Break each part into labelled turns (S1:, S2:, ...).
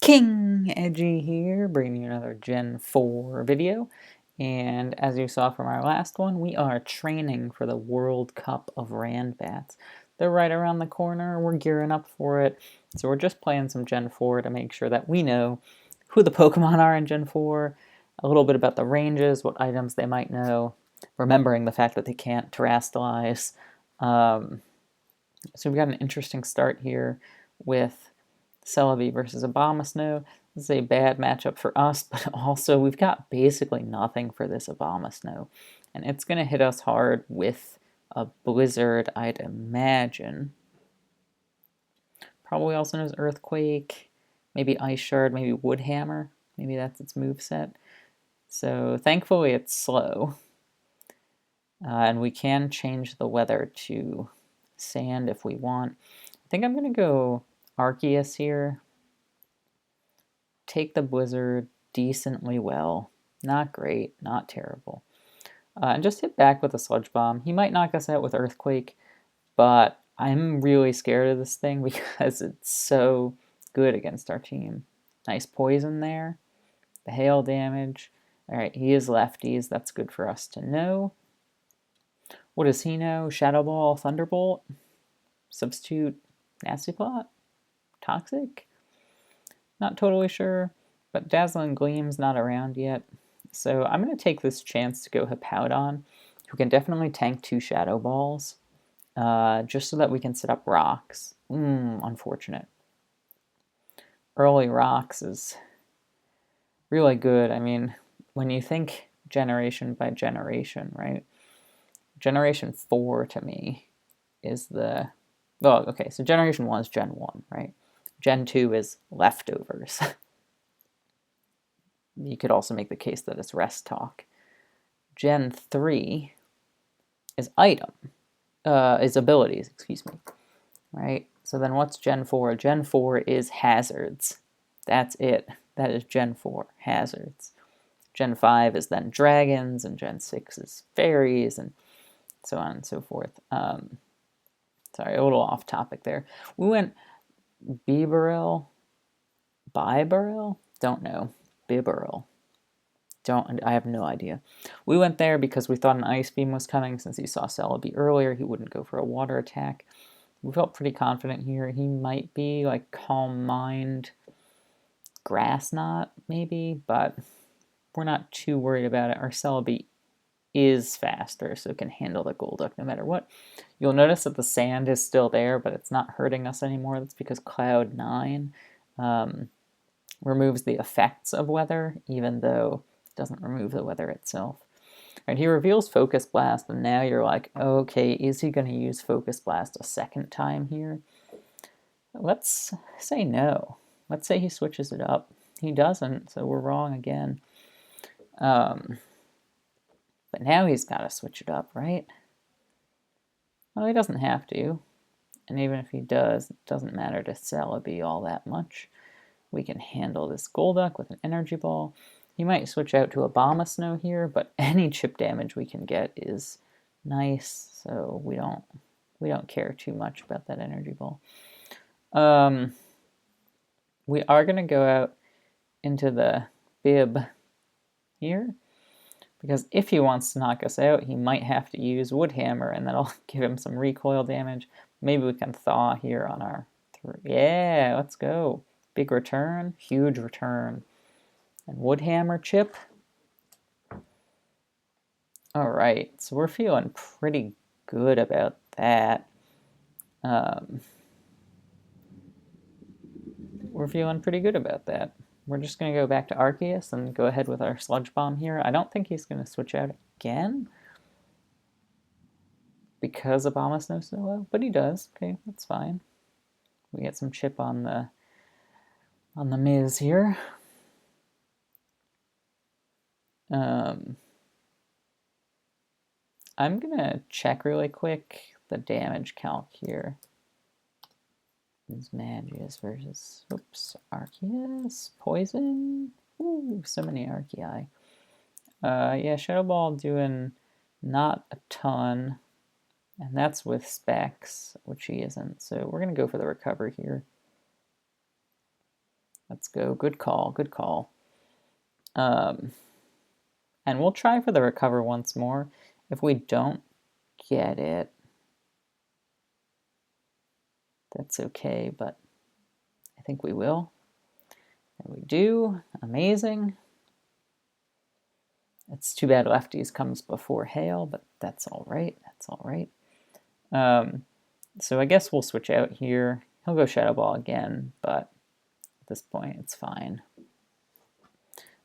S1: King Edgy here, bringing you another Gen 4 video. And as you saw from our last one, we are training for the World Cup of Randbats. They're right around the corner, we're gearing up for it. So we're just playing some Gen 4 to make sure that we know who the Pokemon are in Gen 4, a little bit about the ranges, what items they might know, remembering the fact that they can't terrestrialize. So we've got an interesting start here with Celebi versus Abomasnow. This is a bad matchup for us, but also we've got basically nothing for this Abomasnow. And it's going to hit us hard with a Blizzard, I'd imagine. Probably also knows Earthquake, maybe Ice Shard, maybe Wood Hammer. Maybe that's its moveset. So thankfully it's slow. And we can change the weather to sand if we want. I think I'm going to go Arceus here. Take the Blizzard decently well. Not great, not terrible. And just hit back with a Sludge Bomb. He might knock us out with Earthquake, but I'm really scared of this thing because it's so good against our team. Nice poison there. The hail damage. Alright, he is lefties. That's good for us to know. What does he know? Shadow Ball, Thunderbolt? Substitute Nasty Plot? Toxic? Not totally sure, but Dazzling Gleam's not around yet. So I'm going to take this chance to go Hippowdon, who can definitely tank 2 Shadow Balls, just so that we can set up rocks. Unfortunate. Early rocks is really good. I mean, when you think generation by generation, right? Generation 4 to me is the... Well, okay, so Generation 1 is Gen 1, right? Gen 2 is leftovers. You could also make the case that it's rest talk. Gen 3 is is abilities, excuse me. Right? So then what's Gen 4? Gen 4 is hazards. That's it. That is Gen 4, hazards. Gen 5 is then dragons, and Gen 6 is fairies, and so on and so forth. Sorry, a little off topic there. We went Bibarel? Don't know. Bibarel. I have no idea. We went there because we thought an Ice Beam was coming. Since he saw Celebi earlier, he wouldn't go for a water attack. We felt pretty confident here. He might be like Calm Mind, Grass Knot, maybe, but we're not too worried about it. Our Celebi is faster, so it can handle the Golduck no matter what. You'll notice that the sand is still there, but it's not hurting us anymore. That's because Cloud 9 removes the effects of weather, even though it doesn't remove the weather itself. And he reveals Focus Blast, and now you're like, okay, is he going to use Focus Blast a second time here? Let's say no. Let's say he switches it up. He doesn't, so we're wrong again. But now he's got to switch it up, right? Well, he doesn't have to. And even if he does, it doesn't matter to Celebi all that much. We can handle this Golduck with an Energy Ball. He might switch out to Abomasnow here, but any chip damage we can get is nice, so we don't care too much about that Energy Ball. We are going to go out into the Bib here, because if he wants to knock us out, he might have to use Wood Hammer, and that'll give him some recoil damage. Maybe we can Thaw here on our... Yeah, let's go. Big return, huge return. And Wood Hammer chip. Alright, so we're feeling pretty good about that. We're feeling pretty good about that. We're just going to go back to Arceus and go ahead with our Sludge Bomb here. I don't think he's going to switch out again because Abomasnow's so low, but he does. Okay, that's fine. We get some chip on the Miz here. I'm going to check really quick the damage calc here. Is Magius versus, oops, Arceus, Poison. Ooh, so many Arceus. Yeah, Shadow Ball doing not a ton, and that's with Specs, which he isn't. So we're gonna go for the recover here. Let's go. Good call. Good call. And we'll try for the recover once more. If we don't get it, that's okay, but I think we will. And we do. Amazing. It's too bad lefties comes before hail, but that's all right. That's all right. So I guess we'll switch out here. He'll go Shadow Ball again, but at this point it's fine.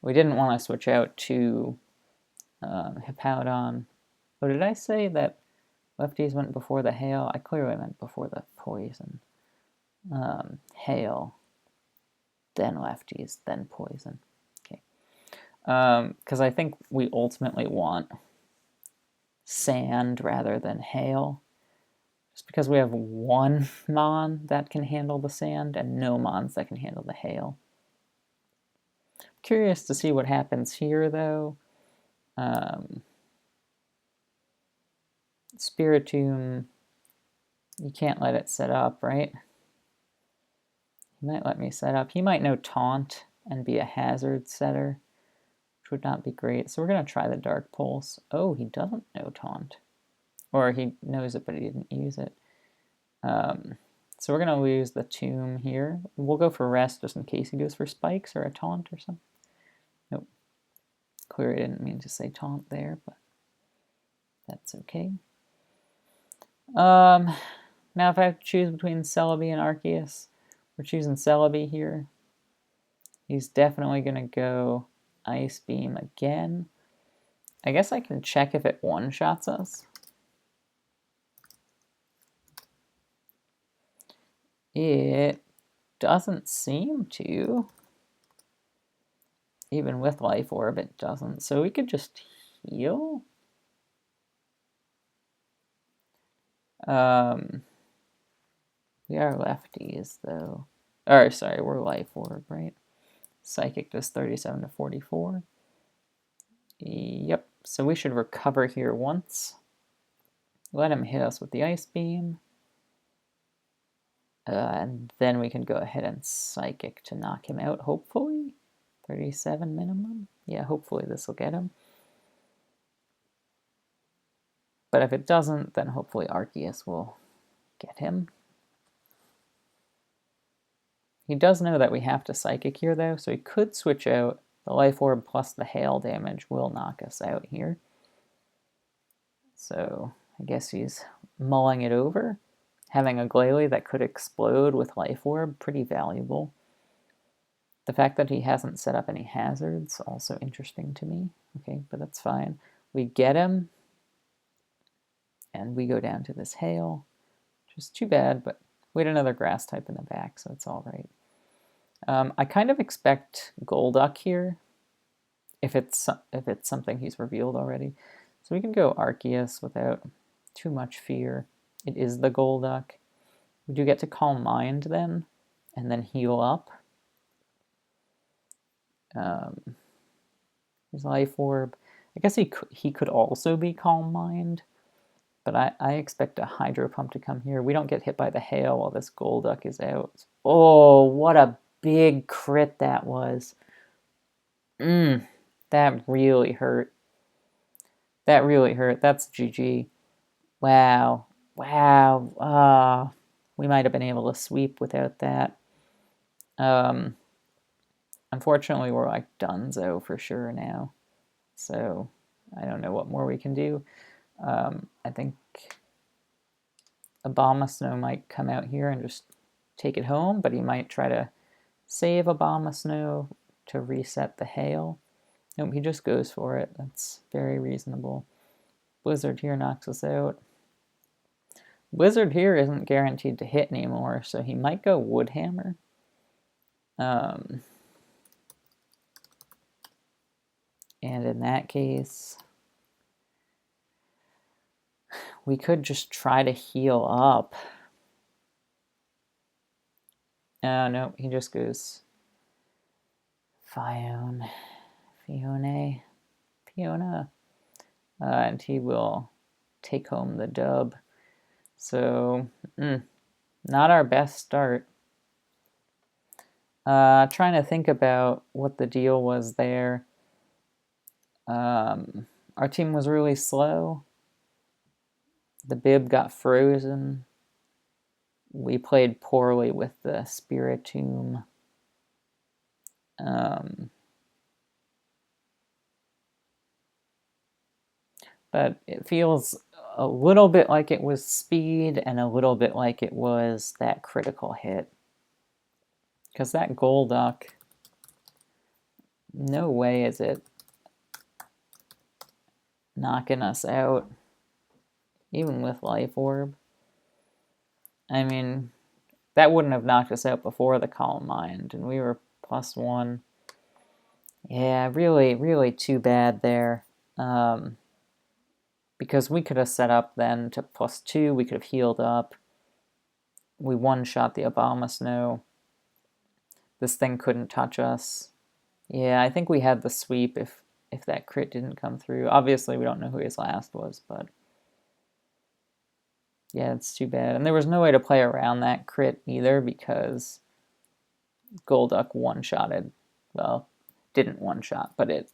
S1: We didn't want to switch out to Hippowdon. Oh, did I say that lefties went before the hail? I clearly meant before the poison. Hail, then lefties, then poison. Okay. Because I think we ultimately want sand rather than hail. Just because we have one mon that can handle the sand and no mons that can handle the hail. Curious to see what happens here, though. Spiritomb, you can't let it set up, right? He might let me set up. He might know Taunt and be a hazard setter, which would not be great. So we're going to try the Dark Pulse. Oh, he doesn't know Taunt. Or he knows it, but he didn't use it. So we're going to lose the Tomb here. We'll go for Rest just in case he goes for Spikes or a Taunt or something. Nope. Clearly didn't mean to say Taunt there, but that's okay. Now if I have to choose between Celebi and Arceus, we're choosing Celebi here. He's definitely going to go Ice Beam again. I guess I can check if it one-shots us. It doesn't seem to. Even with Life Orb, it doesn't. So we could just heal. We are lefties, though. Or, sorry, we're Life Orb, right? Psychic does 37 to 44. Yep, so we should recover here once. Let him hit us with the Ice Beam. And then we can go ahead and Psychic to knock him out, hopefully. 37 minimum. Yeah, hopefully this will get him. But if it doesn't, then hopefully Arceus will get him. He does know that we have to Psychic here, though, so he could switch out. The Life Orb plus the Hail damage will knock us out here. So I guess he's mulling it over. Having a Glalie that could explode with Life Orb, pretty valuable. The fact that he hasn't set up any hazards, also interesting to me. Okay, but that's fine. We get him, and we go down to this Hail, which is too bad, but we had another Grass type in the back, so it's all right. I kind of expect Golduck here, if it's something he's revealed already. So we can go Arceus without too much fear. It is the Golduck. We do get to Calm Mind then, and then heal up. His Life Orb. I guess he could also be Calm Mind, but I expect a Hydro Pump to come here. We don't get hit by the hail while this Golduck is out. Oh, what a big crit that was. That really hurt. That really hurt. That's GG. Wow. Wow. We might have been able to sweep without that. Unfortunately, we're like donezo for sure now. So I don't know what more we can do. I think Abomasnow might come out here and just take it home, but he might try to save Abomasnow to reset the hail. Nope, he just goes for it. That's very reasonable. Blizzard here knocks us out. Blizzard here isn't guaranteed to hit anymore, so he might go Woodhammer. And in that case, we could just try to heal up. Oh, no, he just goes Fiona. And he will take home the dub. So, not our best start. Trying to think about what the deal was there. Our team was really slow. The bib got frozen. We played poorly with the Spiritomb. But it feels a little bit like it was speed and a little bit like it was that critical hit. Because that Golduck, no way is it knocking us out, even with Life Orb. I mean, that wouldn't have knocked us out before the Calm Mind, and we were +1. Yeah, really, really too bad there. Because we could have set up then to +2, we could have healed up. We one-shot the Abomasnow. This thing couldn't touch us. Yeah, I think we had the sweep if that crit didn't come through. Obviously, we don't know who his last was, but yeah, it's too bad. And there was no way to play around that crit either because Golduck one-shotted. Well, didn't one-shot, but it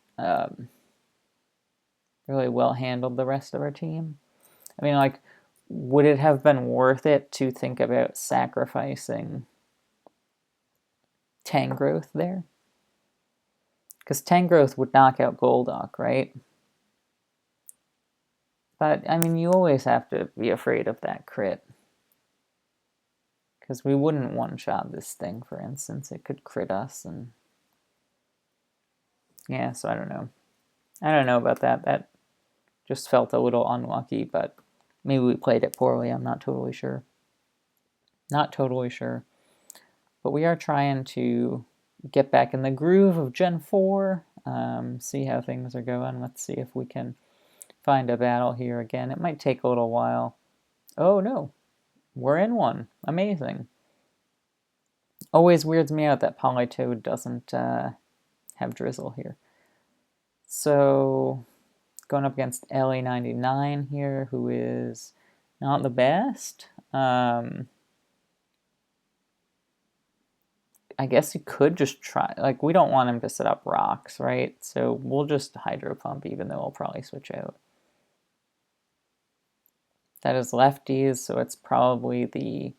S1: really well handled the rest of our team. I mean, like, would it have been worth it to think about sacrificing Tangrowth there? Because Tangrowth would knock out Golduck, right? But, I mean, you always have to be afraid of that crit. Because we wouldn't one-shot this thing, for instance. It could crit us, and... yeah, so I don't know. I don't know about that. That just felt a little unlucky, but maybe we played it poorly. I'm not totally sure. Not totally sure. But we are trying to get back in the groove of Gen 4, see how things are going. Let's see if we can find a battle here again. It might take a little while. Oh, no. We're in one. Amazing. Always weirds me out that Politoed doesn't have Drizzle here. So, going up against LA99 here, who is not the best. I guess you could just try, like, we don't want him to set up rocks, right? So we'll just Hydro Pump, even though we'll probably switch out. That is lefties, so it's probably the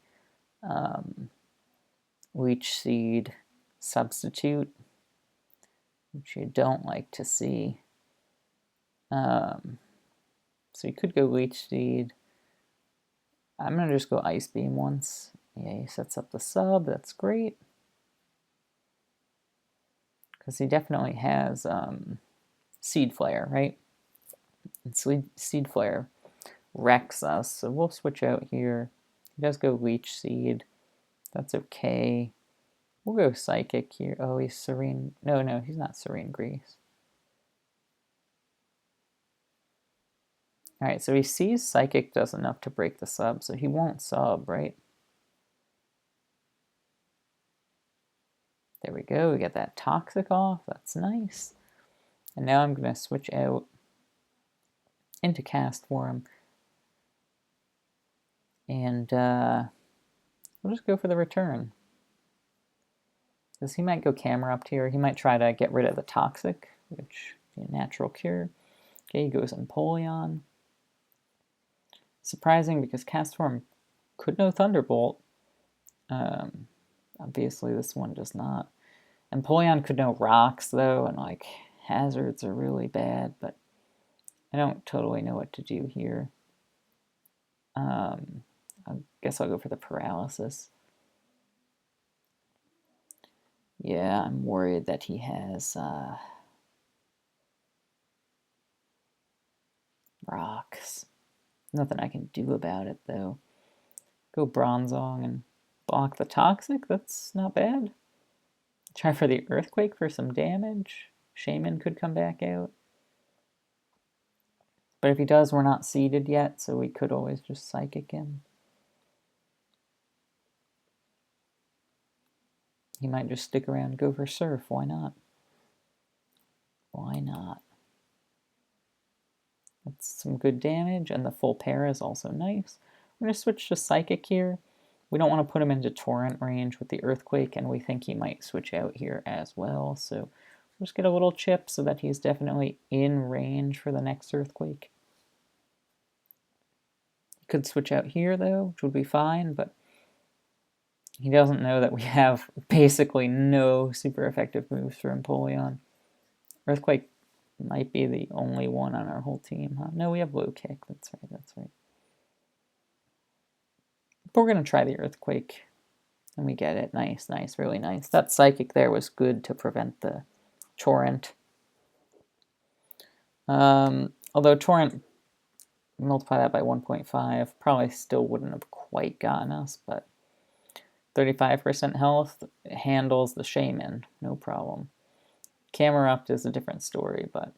S1: Leech Seed substitute, which you don't like to see. So you could go Leech Seed. I'm going to just go Ice Beam once. Yeah, he sets up the sub, that's great. Because he definitely has Seed Flare, right? And Seed Flare wrecks us, so we'll switch out here. He does go Leech Seed. That's okay. We'll go Psychic here. Oh, he's Serene. No, he's not Serene Grease. Alright, so he sees Psychic does enough to break the sub, so he won't sub, right? There we go, we get that Toxic off, that's nice. And now I'm going to switch out into Cast Form. And we'll just go for the return. Because he might go Camerupt here. He might try to get rid of the Toxic, which is a natural cure. Okay, he goes Empoleon. Surprising because Cast Form could know Thunderbolt. Obviously this one does not. Empoleon could know Rocks though, and like Hazards are really bad, but I don't totally know what to do here. I guess I'll go for the Paralysis. Yeah, I'm worried that he has Rocks. Nothing I can do about it, though. Go Bronzong and block the Toxic. That's not bad. Try for the Earthquake for some damage. Shaman could come back out. But if he does, we're not seeded yet, so we could always just Psychic him. He might just stick around and go for Surf. Why not? Why not? That's some good damage, and the full pair is also nice. I'm going to switch to Psychic here. We don't want to put him into torrent range with the Earthquake, and we think he might switch out here as well. So we'll just get a little chip so that he's definitely in range for the next Earthquake. He could switch out here, though, which would be fine, but he doesn't know that we have basically no super effective moves for Empoleon. Earthquake might be the only one on our whole team, huh? No, we have Low Kick. That's right, that's right. But we're going to try the Earthquake. And we get it. Nice, nice, really nice. That Psychic there was good to prevent the Torrent. Although Torrent, multiply that by 1.5, probably still wouldn't have quite gotten us, but 35% health handles the Shaman, no problem. Camerupt is a different story, but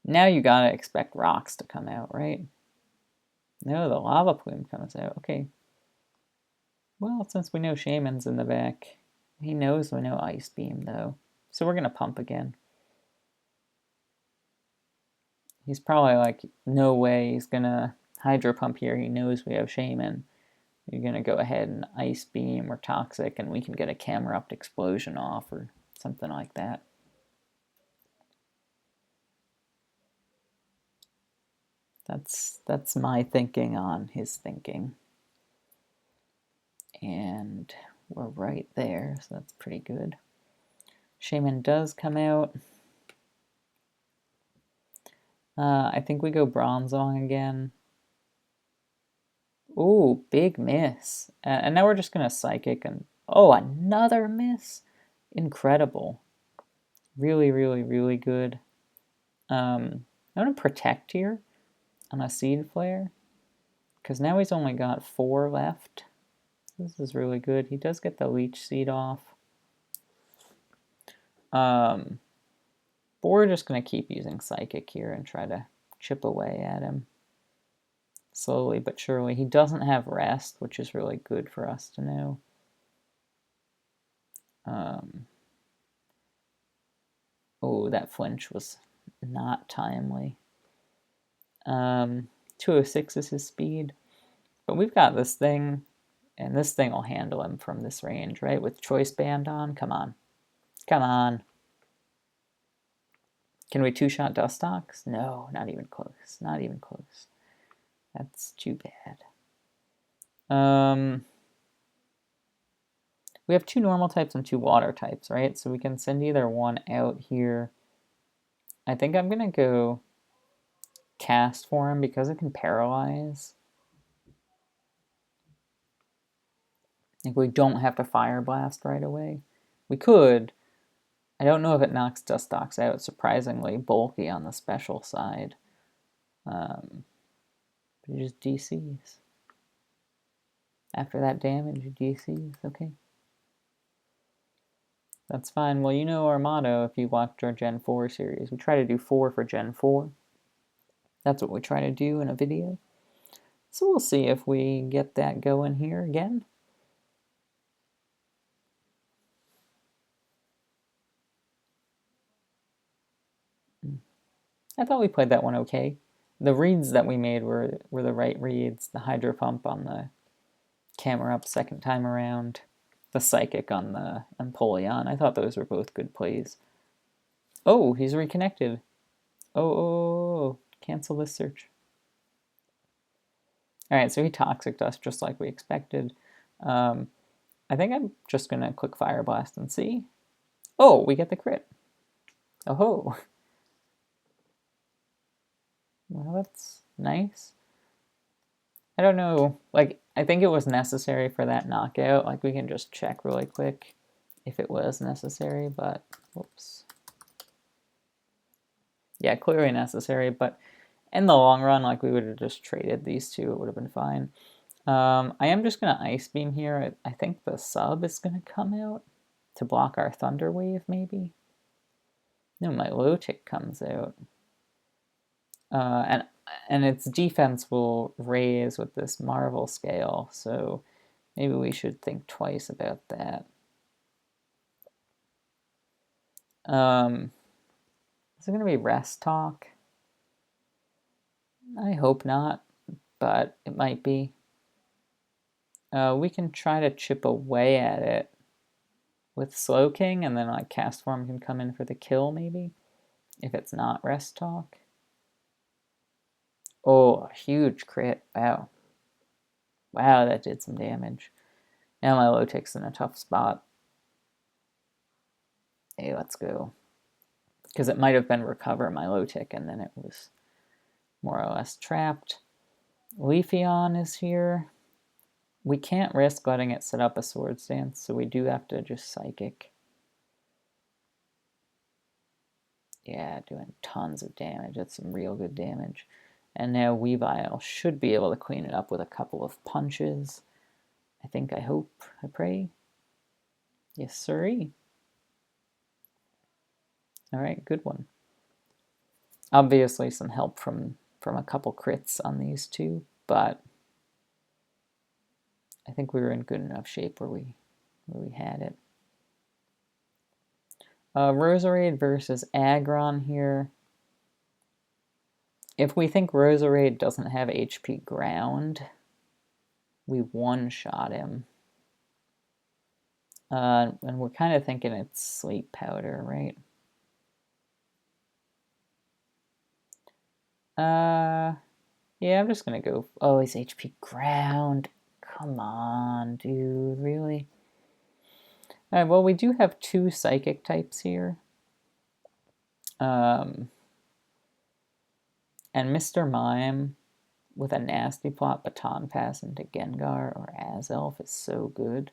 S1: now you gotta expect rocks to come out, right? No, the Lava Plume comes out. Okay. Well, since we know Shaman's in the back, he knows we know Ice Beam, though. So we're gonna pump again. He's probably like, no way he's gonna Hydro Pump here. He knows we have Shaman. You're gonna go ahead and Ice Beam or Toxic, and we can get a Camerupt Explosion off or something like that. That's my thinking on his thinking. And we're right there, so that's pretty good. Shaman does come out. I think we go Bronzong again. Ooh, big miss. And now we're just going to Psychic and... Oh, another miss? Incredible. Really, really, really good. I'm going to Protect here on a Seed Flare. Because now he's only got 4 left. This is really good. He does get the Leech Seed off. But we're just going to keep using Psychic here and try to chip away at him. Slowly but surely. He doesn't have Rest, which is really good for us to know. Oh, that flinch was not timely. 206 is his speed. But we've got this thing, and this thing will handle him from this range, right? With Choice Band on? Come on. Come on. Can we two-shot Dustox? No, not even close. Not even close. That's too bad. We have 2 normal types and 2 water types, right? So we can send either one out here. I think I'm going to go Cast for him because it can paralyze. Like, we don't have to Fire Blast right away. We could. I don't know if it knocks Dustox out. Surprisingly bulky on the special side. But it just DCs. After that damage, it DCs. Okay. That's fine. Well, you know our motto if you watched our Gen 4 series. We try to do 4 for Gen 4. That's what we try to do in a video. So we'll see if we get that going here again. I thought we played that one okay. The reads that we made were the right reads. The Hydro Pump on the Camerupt second time around. The Psychic on the Empoleon. I thought those were both good plays. Oh, he's reconnected. Oh, cancel this search. Alright, so he Toxic us just like we expected. I think I'm just going to click Fire Blast and see. Oh, we get the crit. Oh ho. Well, that's nice. I don't know, like, I think it was necessary for that knockout. Like, we can just check really quick if it was necessary, but, whoops. Yeah, clearly necessary, but in the long run, like, we would have just traded these two. It would have been fine. I am just going to Ice Beam here. I think the sub is going to come out to block our Thunder Wave, maybe. No, my Low Tick comes out. And its defense will raise with this Marvel scale, so maybe we should think twice about that. Is it going to be Rest Talk? I hope not, but it might be. We can try to chip away at it with Slow King, and then like Cast Form can come in for the kill, maybe, if it's not Rest Talk. Oh, a huge crit. Wow. Wow, that did some damage. Now my low tick's in a tough spot. Hey, let's go. Because it might have been recover my low tick, and then it was more or less trapped. Leafeon is here. We can't risk letting it set up a Swords Dance, so we do have to just Psychic. Yeah, doing tons of damage. That's some real good damage. And now Weavile should be able to clean it up with a couple of punches. I think, I hope, I pray. Yes, sirree. Alright, good one. Obviously some help from a couple crits on these two, but I think we were in good enough shape where we had it. Roserade versus Aggron here. If we think Roserade doesn't have HP ground, we one-shot him. And we're kind of thinking it's Sleep Powder, right? Yeah, I'm just gonna go... Oh, he's HP ground. Come on, dude, really? Alright, well, we do have two Psychic types here. And Mr. Mime with a nasty plot Baton Pass into Gengar or Azelf is so good.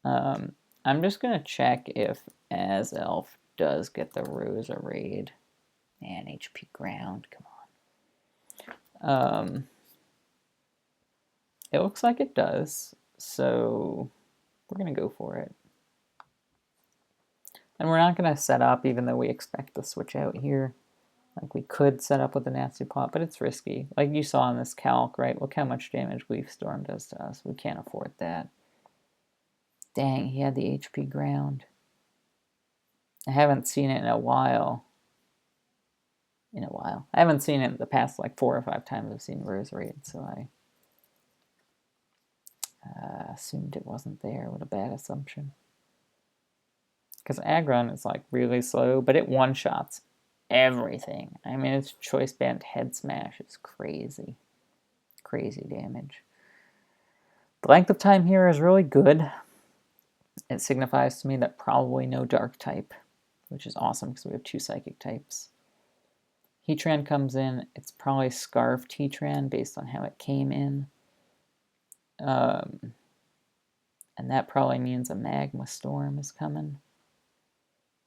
S1: I'm just going to check if Azelf does get the Roserade. Man, HP ground, come on. It looks like it does, so we're going to go for it. And we're not going to set up, even though we expect to switch out here. Like, we could set up with a nasty plot, but it's risky. Like you saw in this calc, right? Look how much damage Leaf Storm does to us. We can't afford that. Dang, he had the HP ground. I haven't seen it in a while. I haven't seen it the past like 4 or 5 times I've seen Roserade, so I assumed it wasn't there. What a bad assumption. Because Aggron is like really slow, but it one-shots everything. I mean, its Choice Band Head Smash is crazy. Crazy damage. The length of time here is really good. It signifies to me that probably no Dark type, which is awesome because we have 2 Psychic types. Heatran comes in. It's probably Scarfed Heatran based on how it came in. And that probably means a Magma Storm is coming.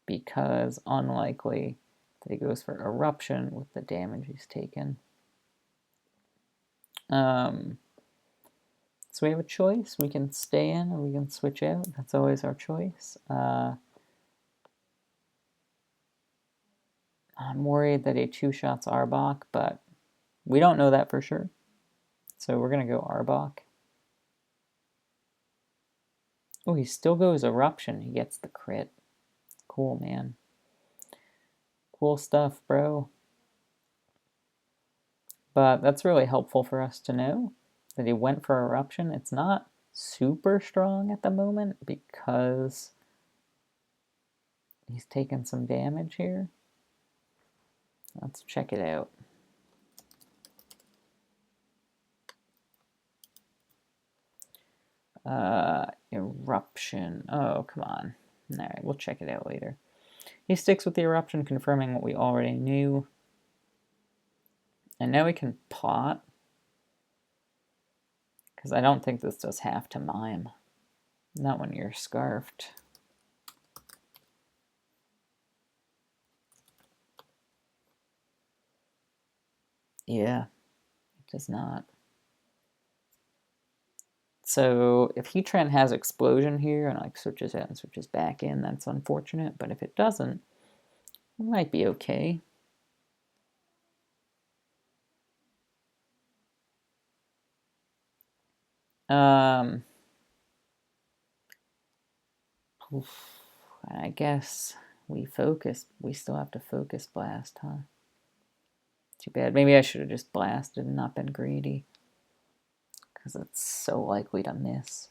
S1: Because unlikely that he goes for Eruption with the damage he's taken. So we have a choice. We can stay in or we can switch out. That's always our choice. I'm worried that he 2-shots Arbok, but we don't know that for sure. So we're going to go Arbok. Oh, he still goes Eruption. He gets the crit. Cool, man. Cool stuff, bro. But that's really helpful for us to know that he went for Eruption. It's not super strong at the moment because he's taken some damage here. Let's check it out. Eruption. Oh, come on. Alright, we'll check it out later. He sticks with the Eruption, confirming what we already knew. And now we can plot. Because I don't think this does half to Mime. Not when you're Scarfed. Yeah, it does not. So if Heatran has Explosion here and like switches out and switches back in, that's unfortunate. But if it doesn't, it might be okay. I guess we focus. We still have to Focus Blast, huh? Too bad. Maybe I should have just blasted and not been greedy. because it's so likely to miss.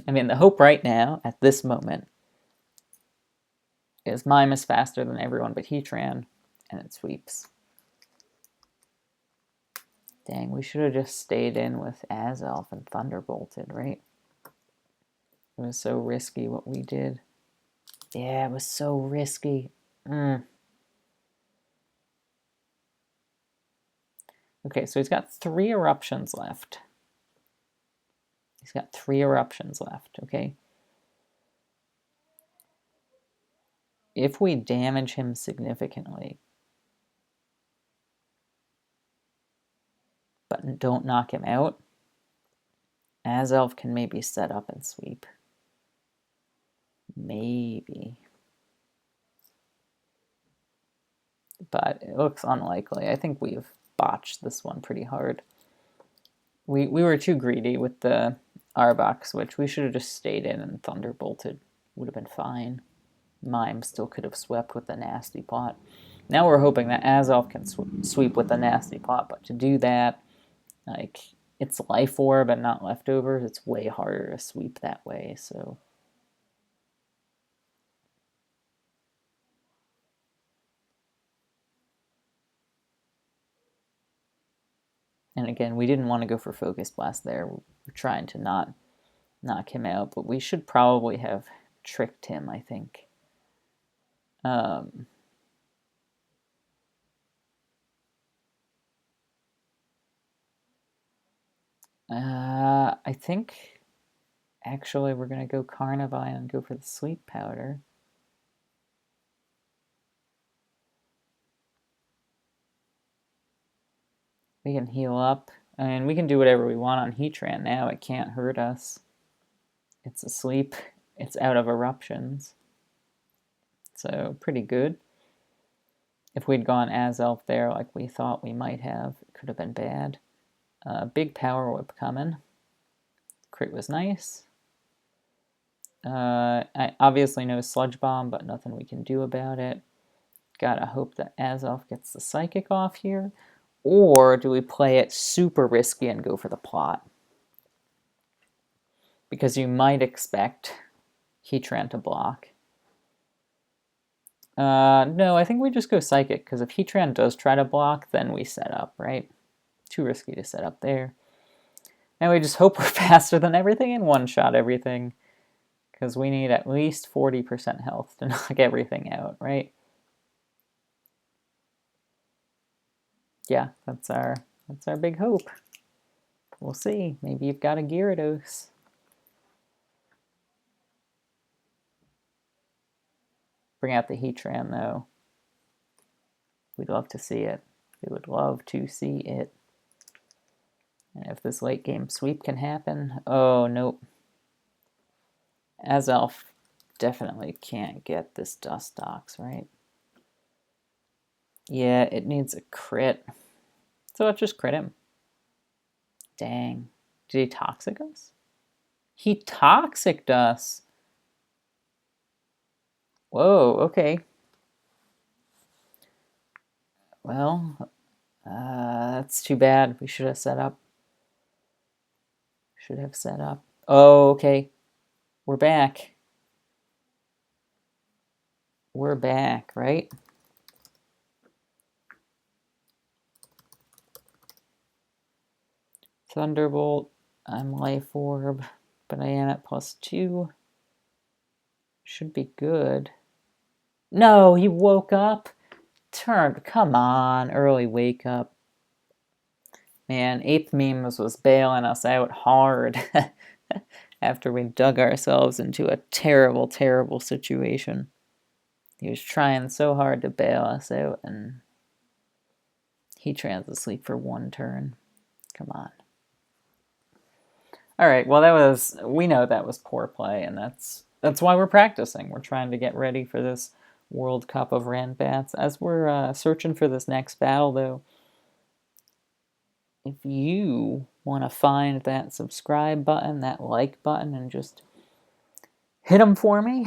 S1: I mean, the hope right now, at this moment, is Mime is faster than everyone but Heatran, and it sweeps. Dang, we should have just stayed in with Azelf and Thunderbolted, right? It was so risky what we did. Yeah, it was so risky. Okay, so he's got 3 eruptions left. He's got 3 eruptions left, okay? If we damage him significantly, but don't knock him out, Azelf can maybe set up and sweep. Maybe. But it looks unlikely. I think we've botched this one pretty hard. We were too greedy with the Arbok switch. We should have just stayed in and Thunderbolted. Would have been fine. Mime still could have swept with the Nasty Plot. Now we're hoping that Azelf can sweep with the Nasty Plot, but to do that, like, it's Life Orb and not Leftovers. It's way harder to sweep that way, so... And again, we didn't want to go for Focus Blast there. We're trying to not knock him out, but we should probably have tricked him, I think. I think actually we're going to go Carnivine and go for the Sleep Powder. We can heal up, and we can do whatever we want on Heatran now. It can't hurt us. It's asleep. It's out of eruptions. So pretty good. If we'd gone Azelf there like we thought we might have, it could have been bad. Big Power Whip coming. Crit was nice. I obviously know Sludge Bomb, but nothing we can do about it. Gotta hope that Azelf gets the Psychic off here. Or do we play it super risky and go for the plot? Because you might expect Heatran to block. No, I think we just go Psychic, because if Heatran does try to block, then we set up, right? Too risky to set up there. Now we just hope we're faster than everything and one-shot everything, because we need at least 40% health to knock everything out, right? Yeah, that's our big hope. We'll see. Maybe you've got a Gyarados. Bring out the Heatran, though. We'd love to see it. We would love to see it. And if this late game sweep can happen... Oh, nope. Azelf definitely can't get this Dustox, right? Yeah, it needs a crit. So let's just crit him. Dang. Did he Toxic us? He Toxic'd us! Whoa, okay. Well, that's too bad. We should have set up. Should have set up. Oh, okay. We're back. We're back, right? Thunderbolt. I'm Life Orb, but I am at +2. Should be good. No, he woke up. Come on, early wake up. Man, Ape Memes was bailing us out hard after we dug ourselves into a terrible, terrible situation. He was trying so hard to bail us out, and he trans asleep for 1 turn. Come on. All right, well, we know that was poor play, and that's why we're practicing. We're trying to get ready for this World Cup of Ranbats. As we're searching for this next battle, though, if you want to find that subscribe button, that like button, and just hit them for me,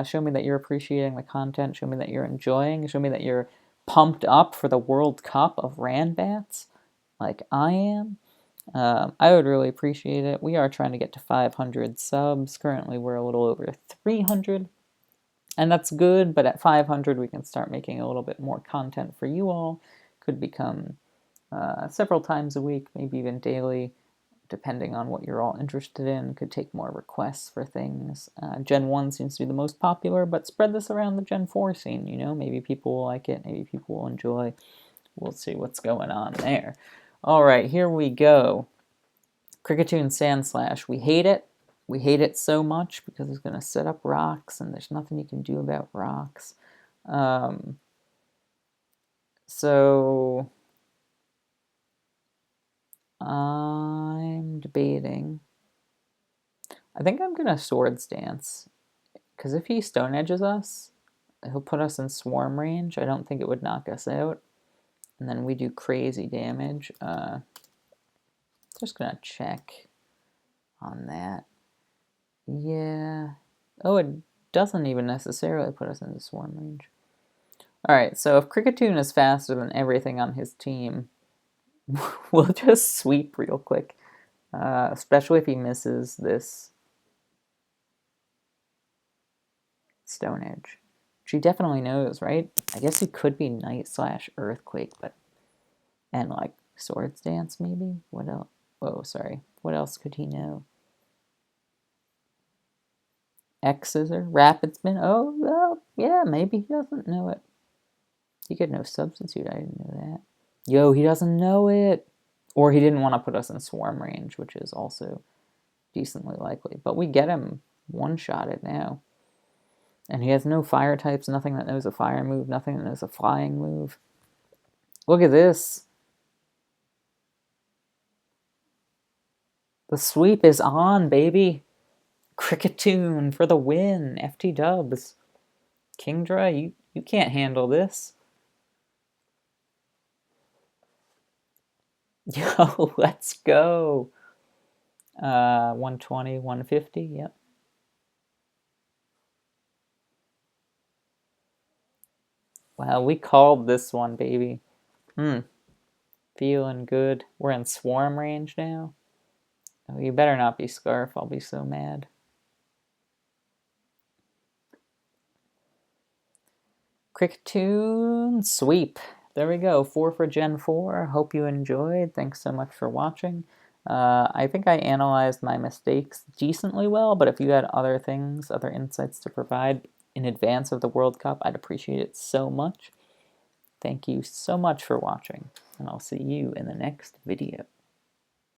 S1: show me that you're appreciating the content, show me that you're enjoying, show me that you're pumped up for the World Cup of Ranbats, like I am, I would really appreciate it. We are trying to get to 500 subs. Currently, we're a little over 300, and that's good, but at 500, we can start making a little bit more content for you all. Could become several times a week, maybe even daily, depending on what you're all interested in. Could take more requests for things. Gen 1 seems to be the most popular, but spread this around the Gen 4 scene, you know? Maybe people will like it, maybe people will enjoy. We'll see what's going on there. All right, here we go. Cricketune Sandslash. We hate it. We hate it so much because it's going to set up rocks, and there's nothing you can do about rocks. So I'm debating. I think I'm going to Swords Dance, because if he Stone Edges us, he'll put us in swarm range. I don't think it would knock us out. And then we do crazy damage. Just going to check on that. Yeah. Oh, it doesn't even necessarily put us into swarm range. Alright, so if Cricketune is faster than everything on his team, we'll just sweep real quick. Especially if he misses this Stone Edge. She definitely knows, right? I guess he could be Night slash Earthquake, but... And, like, Swords Dance, maybe? What else? Whoa, sorry. What else could he know? X-Scissor? Rapid Spin? Oh, well, yeah, maybe he doesn't know it. He could know Substitute, I didn't know that. Yo, he doesn't know it! Or he didn't want to put us in swarm range, which is also decently likely. But we get him one-shotted now. And he has no fire types, nothing that knows a fire move, nothing that knows a flying move. Look at this! The sweep is on, baby! Cricketune for the win! FT dubs. Kingdra, you can't handle this. Yo, let's go! 120, 150, yep. Wow, we called this one, baby. Feeling good. We're in swarm range now. Oh, you better not be Scarf, I'll be so mad. Cricketune sweep. There we go, 4 for Gen 4. Hope you enjoyed. Thanks so much for watching. I think I analyzed my mistakes decently well, but if you had other things, other insights to provide in advance of the World Cup, I'd appreciate it so much. Thank you so much for watching, and I'll see you in the next video.